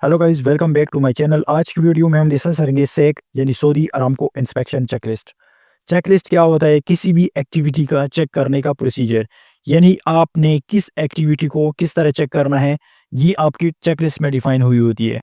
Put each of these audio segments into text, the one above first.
Hello guys, welcome back to my channel. आज की video में हम डिस्कस करेंगे सेक यानी Saudi Aramco inspection checklist. Checklist क्या होता है? किसी भी एक्टिविटी का चेक करने का प्रोसीजर, यानी आपने किस एक्टिविटी को किस तरह चेक करना है, ये आपकी चेकलिस्ट में डिफाइन हुई होती है।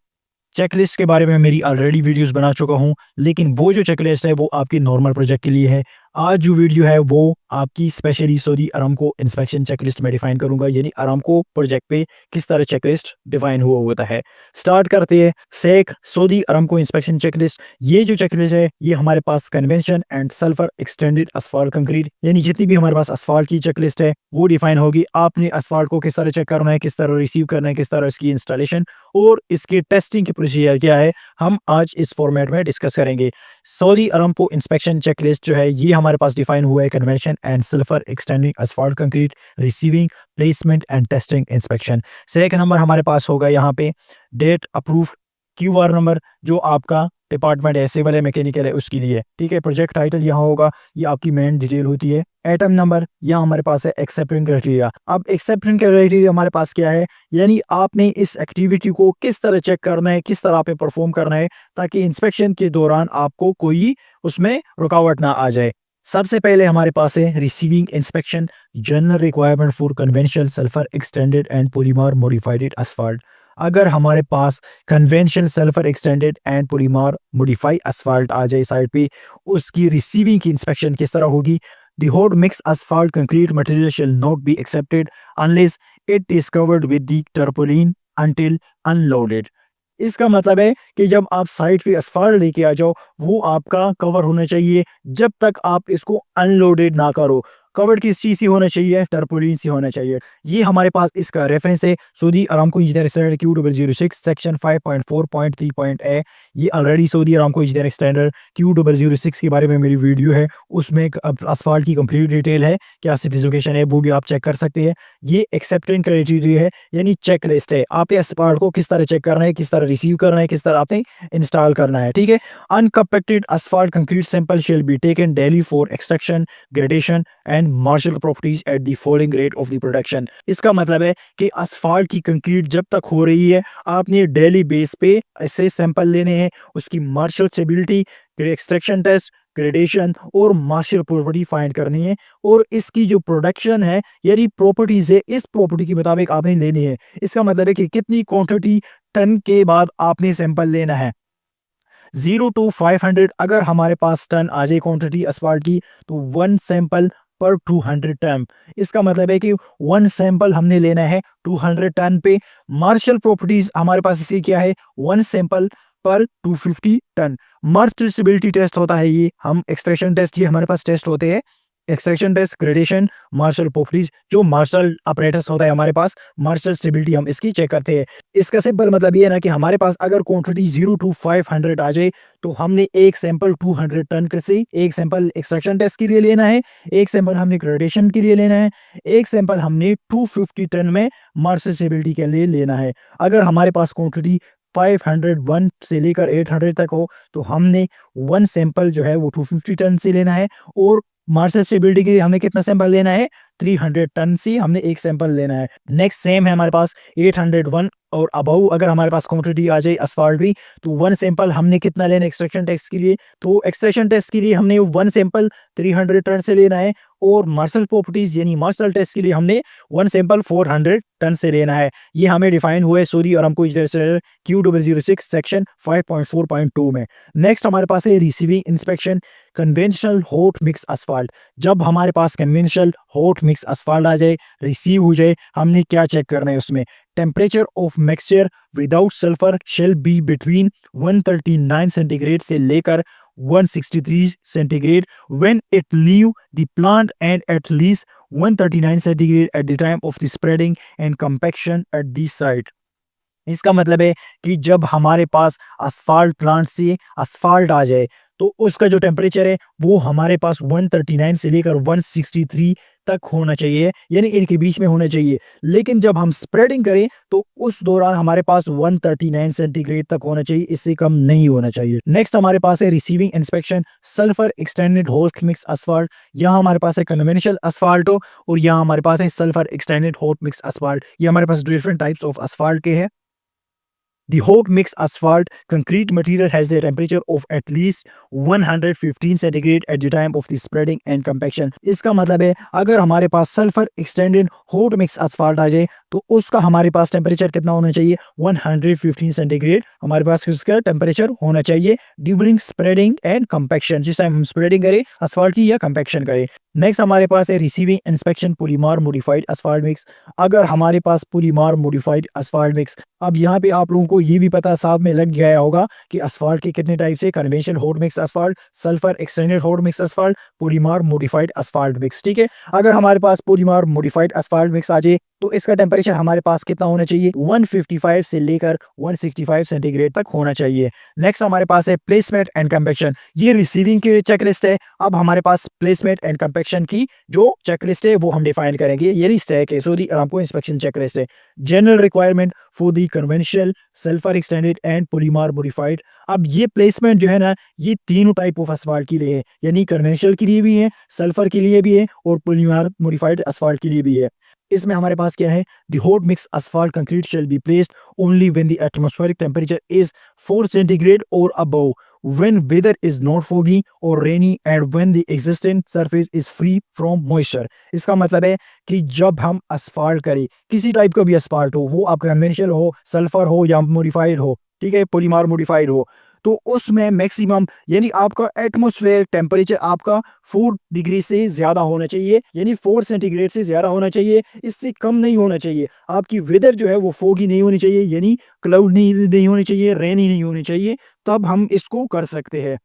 चेकलिस्ट के बारे में मेरी ऑलरेडी वीडियोस बना चुका हूँ, लेकिन वो जो चेकलिस्ट है वो आपकी नॉर्मल प्रोजेक्ट के लिए है। आज जो वीडियो है वो आपकी specially Saudi Aramco inspection checklist में डिफाइन करूंगा, यानी अरामको प्रोजेक्ट पे किस तरह चेकलिस्ट डिफाइन हुआ होता है। स्टार्ट करते हैं। सेक सऊदी अरामको इंस्पेक्शन चेकलिस्ट। ये जो चेकलिस्ट है ये हमारे पास convention and sulphur extended asphalt concrete, यानी जितनी भी हमारे पास असफाल्ट की चेकलिस्ट है वो डिफाइन होगी। आपने असफाल्ट को किस तरह चेक करना है, किस तरह रिसीव करना है, किस तरह इसकी इंस्टॉलेशन और इसके टेस्टिंग की प्रोसीजर क्या है, हम आज इस फॉर्मेट में डिस्कस करेंगे। सऊदी अरामको इंस्पेक्शन चेकलिस्ट जो है ये हमारे पास डिफाइन हुआ है convention and sulphur extending asphalt concrete, receiving, placement and testing inspection. Second number हमारे पास होगा यहाँ पे डेट अप्रूव क्यूआर नंबर, जो आपका डिपार्टमेंट है, सिविल है, मैकेनिकल है, उसके लिए। ठीक है। प्रोजेक्ट टाइटल यहाँ होगा, ये आपकी मेन डिटेल होती है। एटम नंबर यहाँ हमारे पास है। Acceptance criteria. अब एक्सेप्टेंस क्राइटेरिया हमारे पास क्या है, यानी आपने इस एक्टिविटी को किस तरह चेक करना है, किस तरह पे परफॉर्म करना है, ताकि इंस्पेक्शन के दौरान आपको कोई उसमें रुकावट ना आ जाए। सबसे पहले हमारे पास है receiving inspection, general requirement for conventional sulphur extended and polymer modified asphalt. अगर हमारे पास conventional sulphur extended and polymer modified asphalt आ जाए साइड पे, उसकी रिसीविंग की इंस्पेक्शन किस तरह होगी। The hot mixed asphalt concrete material shall not be accepted unless it is covered with the tarpaulin until unloaded। इसका मतलब है कि जब आप साइड पे असफाल्ट लेके आ जाओ, वो आपका कवर होना चाहिए जब तक आप इसको अनलोडेड ना करो। कवर्ड किस चीज से होना चाहिए? टर्पोलिन से होना चाहिए। ये हमारे पास इसका रेफरेंस है Saudi Aramco engineering standard Q006 section 5.4.3. ये already Saudi Aramco engineering standard Q006 के बारे में मेरी वीडियो है, उसमें असफाल्ट की कंप्लीट डिटेल है, क्या स्पेसिफिकेशन है, वो भी आप चेक कर सकते हैं। ये एक्सेप्टेंस क्राइटेरिया है, यानी चेक लिस्ट है। आपने असफाल्ट को किस तरह चेक करना है, किस तरह रिसीव करना है, किस तरह आपने इंस्टॉल करना है। ठीक है। Uncompacted asphalt concrete sample shall be taken daily for extraction, gradation and Marshall properties at the following rate of the production. इसका मतलब है कि असफाल्ट की कंक्रीट जब तक हो रही है, आपने डेली बेस पे ऐसे सैंपल लेने हैं, उसकी Marshall stability, extraction test, gradation और मार्शल प्रॉपर्टी फाइंड करनी है। और इसकी जो प्रोडक्शन है, यानी प्रॉपर्टीज है, इस प्रॉपर्टी के मुताबिक आपने लेनी है। इसका मतलब है कि कितनी क्वांटिटी टन के बाद आपने सैंपल लेना है। 0 to 500 अगर हमारे पास टन आ जाए क्वांटिटी असफाल्ट की, तो 1 सैंपल पर 200 टन। इसका मतलब है कि 1 सैंपल हमने लेना है 200 टन पे। मार्शल प्रॉपर्टीज हमारे पास इसे क्या है, 1 सैंपल पर 250 टन। मार्शल स्टेबिलिटी टेस्ट होता है, ये हम एक्सट्रैक्शन टेस्ट, ये हमारे पास टेस्ट होते हैं। Extraction test, gradation, Marshall properties, जो मार्शल अपरेटस होता है हमारे पास, मार्शल स्टेबिलिटी हम इसकी चेक करते हैं। इसका सिंपल मतलब ये है ना कि हमारे पास अगर क्वांटिटी 0 to 500 आ जाए, तो हमने एक सैंपल 200 टन से, एक सैंपल एक्सट्रैक्शन टेस्ट के लिए लेना है, एक सैंपल हमने ग्रेडेशन के लिए लेना है, एक सैंपल हमने 250 टन में मार्शल स्टेबिलिटी के लिए लेना है। अगर हमारे पास क्वांटिटी 501 से लेकर 800 तक हो, तो हमने 1 सैंपल जो है वो 250 टन से लेना है। और मार्शल स्टेबिलिटी के लिए हमें कितना सैंपल लेना है, 300 टन से हमने एक सैंपल लेना है। नेक्स्ट सेम है हमारे पास 801 और अबव अगर हमारे पास क्वांटिटी आ जाए असफाल्ट भी, तो 1 सैंपल हमने कितना लेना है एक्सट्रैक्शन टेस्ट के लिए, तो एक्सट्रैक्शन टेस्ट के लिए हमने 1 सैंपल 300 टन से लेना है। और मार्शल प्रॉपर्टीज यानी मार्शल टेस्ट के लिए हमने 1 सैंपल 400 टन से लेना है। ये हमें डिफाइन हुआ है Saudi Aramco engineering Q006 section 5.4.2 में। नेक्स्ट हमारे पास है receiving inspection, conventional hot mix asphalt. जब हमारे पास कन्वेंशनल हॉट मिक्स असफाल्ट आ जाए, रिसीव हो जाए, हमने क्या चेक करना है उसमें। Temperature of mixture without sulphur shall be between 139 centigrade से लेकर 163 centigrade when it leave the plant and at least 139 centigrade at the time of the spreading and compaction at the site. इसका मतलब है कि जब हमारे पास असफाल्ट प्लांट से asphalt आ जाए, तो उसका जो टेम्परेचर है वो हमारे पास 139 से लेकर 163 तक होना चाहिए, यानी इनके बीच में होना चाहिए। लेकिन जब हम स्प्रेडिंग करें तो उस दौरान हमारे पास 139 सेंटीग्रेड तक होना चाहिए, इससे कम नहीं होना चाहिए। नेक्स्ट हमारे पास है receiving inspection, sulphur extended hot mix asphalt. यहाँ हमारे पास है कन्वेंशनल असफाल्ट और यहाँ हमारे पास है sulphur extended hot mix asphalt. ये हमारे पास डिफरेंट टाइप्स ऑफ असफाल्ट के हैं। The hot mix asphalt concrete material has a temperature of at least 115 centigrade at the time of the spreading and compaction. इसका मतलब है अगर हमारे पास sulphur extended hot mix asphalt आ जाए तो उसका हमारे पास टेम्परेचर कितना होना चाहिए 115 सेंटीग्रेड हमारे पास उसका टेम्परेचर होना चाहिए ड्यूरिंग स्प्रेडिंग एंड कंपैक्शन जिस टाइम हम स्प्रेडिंग करें asphalt की या कंपैक्शन करें। नेक्स्ट हमारे पास है receiving inspection polymer modified asphalt mix. अगर हमारे पास पॉलीमर मॉडिफाइड asphalt मिक्स, अब यहाँ पे आप लोगों को ये भी पता साफ में लग गया होगा कि asphalt के कितने टाइप से, conventional hot mix asphalt, sulphur extended hot mix asphalt, polymer modified asphalt mix. ठीक है, अगर हमारे पास पॉलीमर मॉडिफाइड asphalt मिक्स आ जाए तो इसका टेम्परेचर हमारे पास कितना होना चाहिए 155 से लेकर 165 सेंटीग्रेड तक होना चाहिए। नेक्स्ट हमारे पास है प्लेसमेंट एंड कंपैक्शन। ये रिसीविंग की चेकलिस्ट है। अब हमारे पास प्लेसमेंट एंड कंपैक्शन की जो चेकलिस्ट है वो हम डिफाइन करेंगे। ये स्टैक है सऊदी अरामको इंस्पेक्शन चेकलिस्ट है। General requirement for the conventional sulphur extended and polymer modified. अब ये प्लेसमेंट जो है ना ये तीनों टाइप ऑफ asphalt के लिए है, यानी कन्वेंशनल के लिए भी है, सल्फर के लिए भी है और पॉलीमर मॉडिफाइड asphalt के लिए भी है। इसमें हमारे पास क्या है, the hot mix asphalt concrete shall be placed only when the atmospheric temperature is 4 centigrade or above, when weather is not foggy or rainy and when the existing surface is free from moisture। इसका मतलब है कि जब हम asphalt करें, किसी type का भी asphalt हो, वो आप कन्वेंशनल हो, सल्फर हो या मॉडिफाइड हो, ठीक है, पॉलीमर मॉडिफाइड हो, तो उसमें मैक्सिमम यानी आपका एटमॉस्फेयर टेम्परेचर आपका 4 डिग्री से ज़्यादा होना चाहिए, यानी 4 सेंटीग्रेड से ज़्यादा होना चाहिए, इससे कम नहीं होना चाहिए। आपकी वेदर जो है वो फोगी नहीं होनी चाहिए, यानी क्लाउड नहीं होनी चाहिए, रेनी नहीं होनी चाहिए, तब हम इसको कर सकते हैं।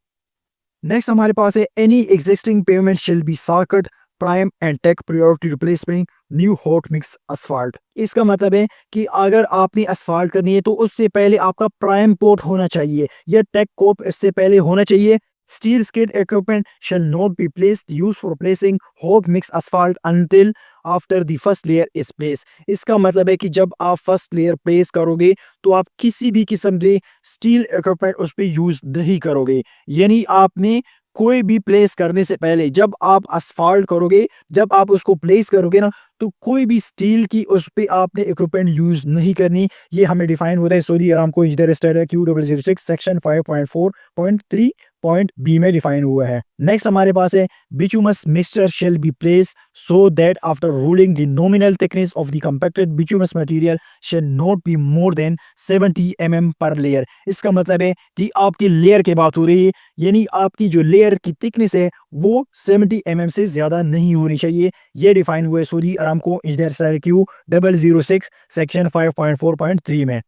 नेक्स्ट हमारे पास है any existing pavement shall be saw cut prime and tack prior to replacing new hot mix asphalt। इसका मतलब है कि अगर आपने asphalt करनी है तो उससे पहले आपका प्राइम कोट होना चाहिए या टेक कोट इससे पहले होना चाहिए। Steel skid equipment shall not be placed used for placing hot mix asphalt until after the first layer is placed। इसका मतलब है कि जब आप फर्स्ट लेयर प्लेस करोगे तो आप किसी भी किस्म के स्टील इक्विपमेंट उस पर यूज नहीं करोगे, यानी आपने कोई भी प्लेस करने से पहले जब आप asphalt करोगे, जब आप उसको प्लेस करोगे ना तो कोई भी स्टील की उस पे आपने इक्विपमेंट यूज नहीं करनी। ये हमें डिफाइन होता है Saudi Aramco engineer standard Q006 section 5.4.3 point B में डिफाइन हुआ है। नेक्स्ट हमारे पास है bituminous mixture shall be place so that after rolling the nominal thickness of the compacted bituminous material shall not be more than 70 mm per layer. इसका मतलब है कि आपकी लेयर की बात हो रही है, यानी आपकी जो लेयर की थिकनेस है वो 70 mm से ज्यादा नहीं होनी चाहिए। ये डिफाइन हुआ है Saudi Aramco engineer standard Q006 section 5.4.3 में।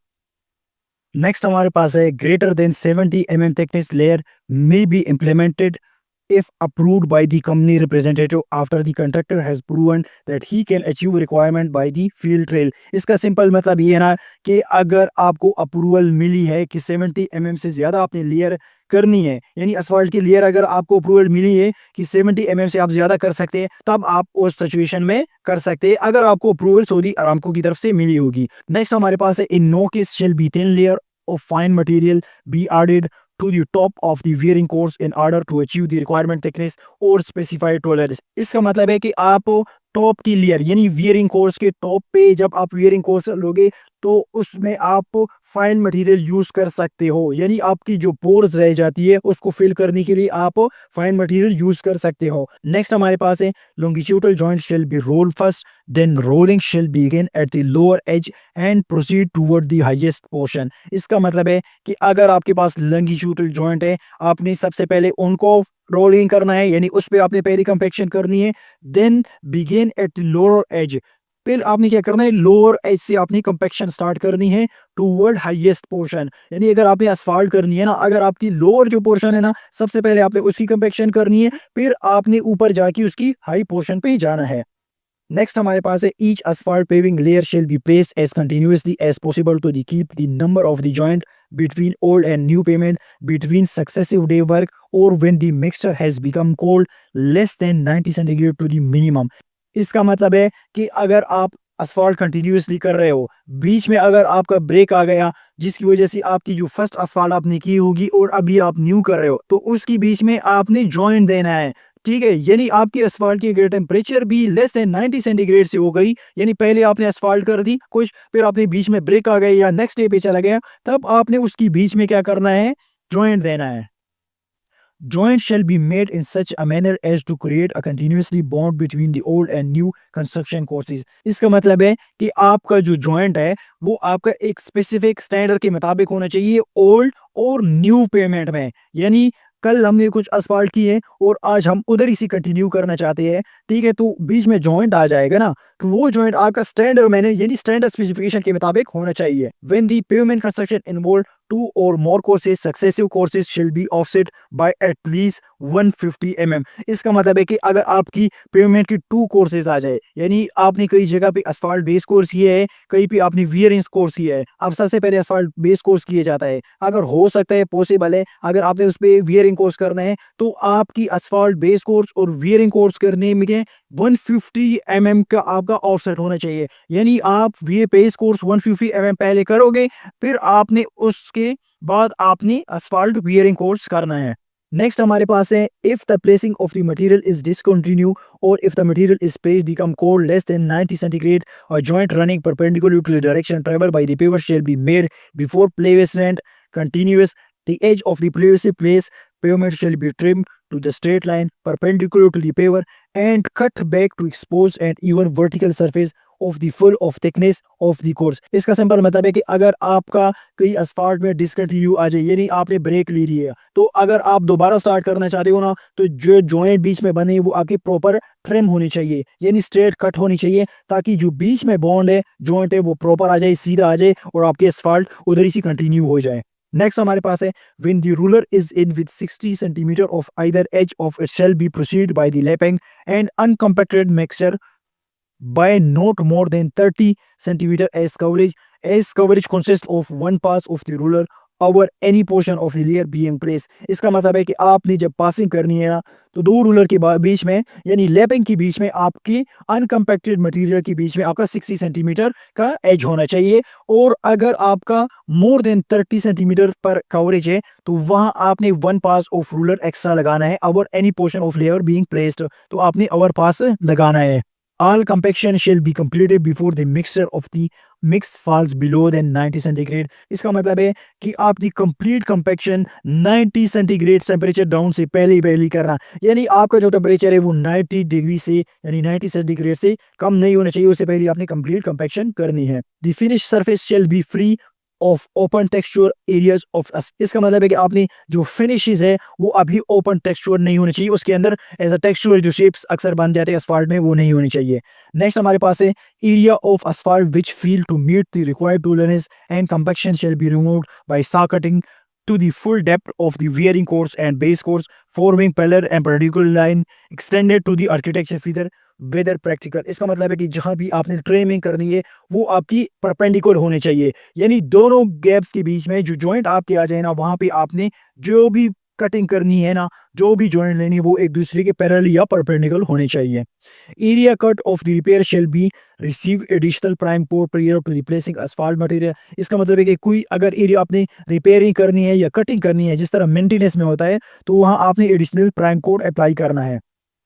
नेक्स्ट हमारे पास है greater than 70 mm thickness layer may be implemented if approved by the company representative after the contractor has proven that he can achieve requirement by the field trail। इसका simple मतलब ये है ना कि अगर आपको अप्रूवल मिली है कि 70 mm से ज़्यादा आपने लेयर करनी है, यानी asphalt की लेयर अगर आपको अप्रूवल मिली है कि 70 mm से आप ज़्यादा कर सकते हैं, तब आप उस सिचुएशन में कर सकते हैं अगर आपको अप्रूवल सऊदी अरामको की तरफ से मिली होगी। नेक्स्ट हमारे पास है in no case shall be thin layer of fine material be added to the top of the wearing course in order to achieve the requirement thickness or specified tolerance। इसका मतलब है कि आप टॉप की layer यानी wearing course के top पे जब आप वियरिंग कोर्स लोगे तो उसमें आप फाइन मटेरियल यूज कर सकते हो, यानी आपकी जो पोर्स रह जाती है उसको फिल करने के लिए आप फाइन मटेरियल यूज कर सकते हो। नेक्स्ट हमारे पास है longitudinal joint shall be roll first then rolling shall begin at the lower edge and proceed toward the highest portion. इसका मतलब है कि अगर आपके पास लॉन्गिट्यूडल जॉइंट है, आपने सबसे पहले उनको रोलिंग करना है, यानी उस पे आपने पहली कंपैक्शन करनी है, then begin at lower edge, फिर आपने क्या करना है लोअर एज से आपने कंपैक्शन स्टार्ट करनी है टूवर्ड हाईएस्ट पोर्शन। यानी अगर आपने asphalt करनी है ना, अगर आपकी लोअर जो पोर्शन है ना सबसे पहले आपने उसकी कंपैक्शन करनी है, फिर आपने ऊपर जाके उसकी हाई पोर्शन पे जाना है। नेक्स्ट हमारे पास है each asphalt paving layer shall be placed as continuously as possible to keep the number of the joint between old and new pavement between successive day work or when the mixture has become cold less than 90 centigrade to the minimum। इसका मतलब है कि अगर आप asphalt continuously कर रहे हो, बीच में अगर आपका ब्रेक आ गया जिसकी वजह से आपकी जो फर्स्ट asphalt आपने की होगी और अभी आप न्यू कर रहे हो, तो उसकी बीच में आपने जॉइंट देना है ठीक है, यानी आपकी asphalt की अगर टेम्परेचर भी लेस देन 90 सेंटीग्रेड से हो गई, यानी पहले आपने asphalt कर दी कुछ, फिर आपने बीच में ब्रेक आ गए या नेक्स्ट डे पे चला गया, तब आपने उसकी बीच में क्या करना है, जॉइंट देना है। Joints shall be made in such a manner as to create a continuously bond between the old and new construction courses। इसका मतलब है कि आपका जो जॉइंट है वो आपका एक स्पेसिफिक स्टैंडर्ड के मुताबिक होना चाहिए ओल्ड और न्यू पेमेंट में। यानी कल हमने कुछ असफाल्ट की है और आज हम उधर इसी कंटिन्यू करना चाहते हैं, ठीक है, तो बीच में जॉइंट आ जाएगा ना, तो वो जॉइंट आपका स्टैंडर्ड मैंने यानी स्टैंडर्ड स्पेसिफिकेशन के मुताबिक होना चाहिए। When the pavement construction involved two or more courses, successive courses shall be offset by at least 150 mm। इसका मतलब है कि अगर आपकी पेमेंट की टू कोर्सेज आ जाए, यानी आपने कई जगह पे असफाल्ट बेस कोर्स किया है, कहीं पे आपने वियरिंग कोर्स किया है, अब सबसे पहले असफाल्ट बेस कोर्स किया जाता है। अगर हो सकता है पॉसिबल है अगर आपने उस पर वियरिंग कोर्स करना है तो आपकी असफाल्ट बेस कोर्स और वियरिंग कोर्स करने में 150 mm का आपका ऑफसेट होना चाहिए। यानी आप वी बेस कोर्स 150 mm पहले करोगे, फिर आपने उसके बाद आपने asphalt wearing कोर्स करना है। नेक्स्ट हमारे पास है if the placing of the material is discontinue और if the material is placed become cold less than 90 centigrade or joint running perpendicular to the direction traveled by the paver shall be made before placement continuous। The edge of the previously placed pavement shall be trimmed to the straight line perpendicular to the paver and cut back to expose an even vertical surface of the full of thickness of the course। इसका simple मतलब है कि अगर आपका कहीं asphalt में discontinue आ जाए, यानी आपने ब्रेक ले ली है, तो अगर आप दोबारा स्टार्ट करना चाहते हो ना, तो जो जॉइंट बीच में बने वो आपकी प्रॉपर ट्रिम होनी चाहिए, यानी स्ट्रेट कट होनी चाहिए, ताकि जो बीच में बॉन्ड है जॉइंट है वो प्रॉपर आ जाए, सीधा आ जाए और आपके asphalt उधर ही से कंटिन्यू हो जाए। नेक्स्ट हमारे पास है when the ruler is in with 60 centimeter of either edge of it shall be proceed by the lapping and uncompacted mixture by not more than 30 centimeter as coverage। As coverage consists of one pass of the ruler over any portion of the layer being placed। इसका मतलब है कि आपने जब passing करनी है ना, तो दो रूलर के बीच में यानी लैपिंग के बीच में आपकी अनकम्पैक्टेड मटेरियल के बीच में आपका 60 सेंटीमीटर का एज होना चाहिए, और अगर आपका मोर देन 30 सेंटीमीटर पर कवरेज है तो वहां आपने one pass of ruler extra लगाना है over any portion of layer being placed, तो आपने ओवर पास लगाना है। All compaction shall be completed before the mixture of the mix falls below than 90 centigrade। इसका मतलब है कि आपकी complete compaction 90 centigrade temperature down से पहले ही करना, यानी आपका जो टेम्परेचर है वो 90 डिग्री से यानी 90 सेंटीग्रेड से कम नहीं होना चाहिए, उससे पहले आपने कंप्लीट कंपैक्शन करनी है। The finish surface shall be free of open texture areas of. इसका मतलब है कि आपने जो फिनिशेस है वो अभी ओपन टेक्सचर नहीं होनी चाहिए, उसके अंदर ऐसा टेक्सचुअल जो शेप्स अक्सर बन जाते हैं asphalt में वो नहीं होनी चाहिए। नेक्स्ट हमारे पास है area of asphalt which fail to meet the required tolerance and compaction shall be removed by saw cutting to the full depth of the wearing course and base course forming parallel and perpendicular line extended to the architecture feature whether practical. इसका मतलब है कि जहां भी आपने trimming करनी है वो आपकी परपेंडिकुलर होने चाहिए, यानी दोनों गैप्स के बीच में जो जॉइंट आपके आ जाए ना, वहां पे आपने जो भी कटिंग करनी है ना, जो भी जॉइंट लेनी है वो एक दूसरे के पैरेलल या परपेंडिकुलर होने चाहिए। Area cut off the repair shall be receive additional prime port period to replacing asphalt material. इसका मतलब है कि कोई अगर एरिया आपने रिपेयरिंग करनी है या कटिंग करनी है जिस तरह मेंटेनेंस में होता है, तो वहां आपने एडिशनल प्राइम कोड अप्लाई करना है।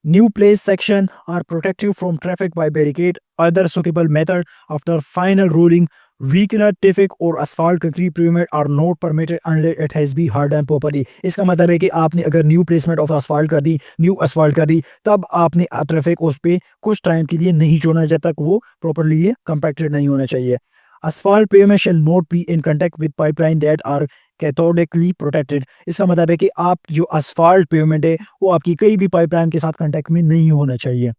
New place section are protected from traffic by barricade, other suitable method after final ruling। Weakener, traffic और asphalt concrete pavement are not permitted unless it has been hardened properly। इसका मतलब है कि आपने अगर new placement of asphalt कर दी, new asphalt कर दी, तब आपने ट्रैफिक उस पे कुछ टाइम के लिए नहीं छोड़ना जब तक वो प्रॉपरली कंपैक्टेड नहीं होना चाहिए। Asphalt pavement shall not be in contact with pipeline that are cathodically protected. इसका मतलब है कि आप जो asphalt पेवमेंट है वो आपकी कई भी पाइपलाइन के साथ कांटेक्ट में नहीं होना चाहिए।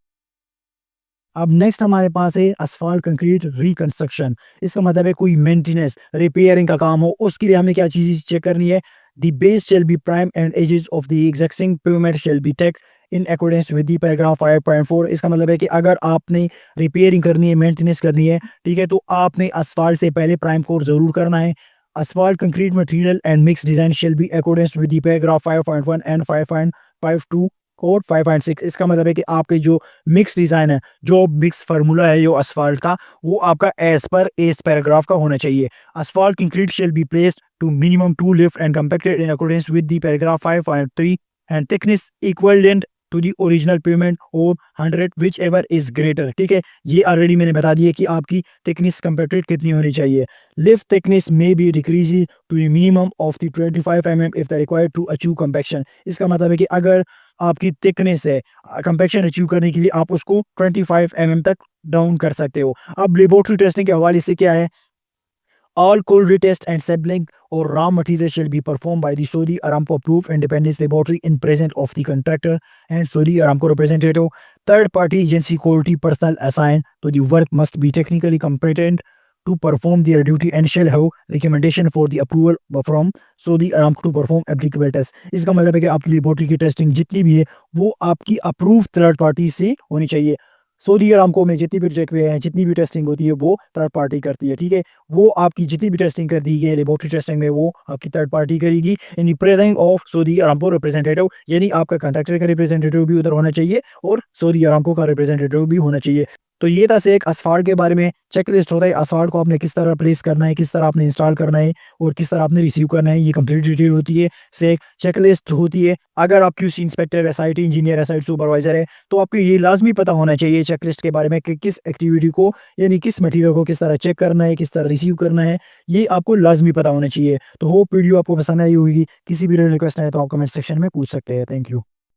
अब नेक्स्ट हमारे पास है asphalt कंक्रीट रिकंस्ट्रक्शन। इसका मतलब है कोई मेंटेनेंस रिपेयरिंग का काम हो, उसके लिए हमें क्या चीज़ चेक करनी है। The base shall be prime and edges of the existing pavement shall be tack in accordance with the paragraph 5.4। इसका मतलब है कि अगर आपने रिपेयरिंग करनी है, मेंटेनेंस करनी है, ठीक है, तो आपने asphalt से पहले प्राइम कोट ज़रूर करना है। Asphalt concrete material and mix design shall be accordance with the paragraph 5.1 and 5.52 और 5.6। इसका मतलब है कि आपके जो मिक्स डिज़ाइन है, जो मिक्स फार्मूला है जो asphalt का, वो आपका एज पर इस पैराग्राफ का होना चाहिए। Asphalt concrete shall be placed to minimum 2 lift and compacted in accordance with the paragraph 5.3 and thickness equivalent to the original pavement और 100 विच एवर इज ग्रेटर। ठीक है, ये ऑलरेडी मैंने बता दिया कि आपकी थिकनेस कंपेटेड कितनी होनी चाहिए। Lift thickness may be decrease to the minimum of the 25 mm if the required to achieve compaction. इसका मतलब है कि अगर आपकी थिकनेस है कंपैक्शन अचीव करने के लिए आप उसको 25 mm तक डाउन कर सकते हो। अब लेबोरेटरी टेस्टिंग के हवाले से क्या है, all quality test and sampling or raw material shall be performed by the Saudi Aramco approved independent laboratory in presence of the contractor and Saudi Aramco representative. Third party agency quality personnel assigned to the work must be technically competent to perform their duty and shall have recommendation for the approval from Saudi Aramco to perform applicable test। इसका मतलब है कि आपकी laboratory की testing जितनी भी है वो आपकी अप्रूव थर्ड पार्टी से होनी चाहिए। सऊदी अरामको में जितनी भी चेक हुए हैं, जितनी भी टेस्टिंग होती है वो थर्ड पार्टी करती है। ठीक है, वो आपकी जितनी भी टेस्टिंग कर दी गई लेबोरेटरी टेस्टिंग में वो आपकी थर्ड पार्टी करेगी in presence of Saudi Aramco representative, यानी आपका कॉन्ट्रैक्टर का रिप्रेजेंटेटिव भी उधर होना चाहिए और सऊदी अरामको का रिप्रेजेंटेटिव भी होना चाहिए। तो ये था एक असफार के बारे में चेक लिस्ट होता है, असफार को आपने किस तरह प्लेस करना है, किस तरह आपने इंस्टॉल करना है और किस तरह आपने रिसीव करना है, ये कंप्लीट डिटेल होती है। से एक चेक लिस्ट होती है। अगर आप क्यूसी इंस्पेक्टर है, साइट इंजीनियर है, साइट सुपरवाइजर है, तो आपको ये लाजमी पता होना चाहिए चेक लिस्ट के बारे में कि किस एक्टिविटी को यानी किस मटेरियल को किस तरह चेक करना है, किस तरह रिसीव करना है, ये आपको लाजमी पता होना चाहिए। तो होप वीडियो आपको पसंद आई होगी। किसी भी रिक्वेस्ट है तो आप कमेंट सेक्शन में पूछ सकते हैं। Thank you.